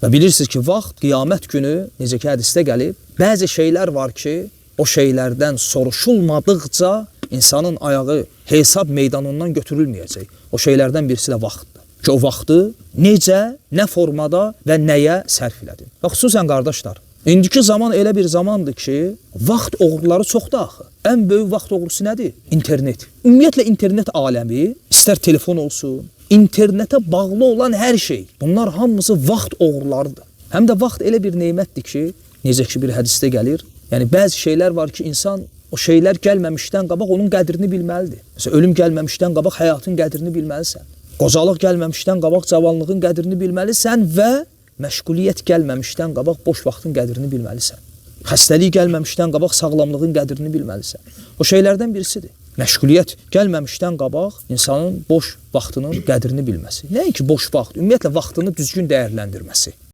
Və bilirsiniz ki, vaxt qiyamət günü, necə ki hədisdə gəlib, bəzi şeylər var ki, o şeylərdən soruşulmadıqca insanın ayağı hesab meydanından götürülməyəcək. O şeylərdən birisi də vaxtdır. Ki, o vaxtı necə, nə formada və nəyə sərf elədin. Və xüsusən qardaşlar, indiki zaman elə bir zamandır ki, vaxt oğruları çoxdur axı. Ən böyük vaxt oğrusu nədir? İnternet. Ümumiyyətlə, internet aləmi, istər telefon olsun, internetə bağlı olan hər şey, bunlar hamısı vaxt oğrularıdır. Həm də vaxt elə bir neymətdir ki, necə ki bir hədisdə gəlir, yəni bəzi şeylər var ki, insan o şeylər gəlməmişdən qabaq onun qədrini bilməlidir. Məsələn, ölüm gəlməmişdən qabaq həyatın qədrini bilməlisən. Qocalıq gəlməmişdən qabaq cavanlığın qədrini bilməlisən və məşğuliyyət gəlməmişdən qabaq boş vaxtın qədrini bilməlisən. Xəstəlik gəlməmişdən qabaq sağlamlığın qədrini bilməlisən. O şeylərdən birisidir. Məşğuliyyət gəlməmişdən qabaq insanın boş vaxtının qədrini bilməsi. Nəinki boş vaxt, ümumiyyətlə vaxtını düzgün dəyərləndirməsi.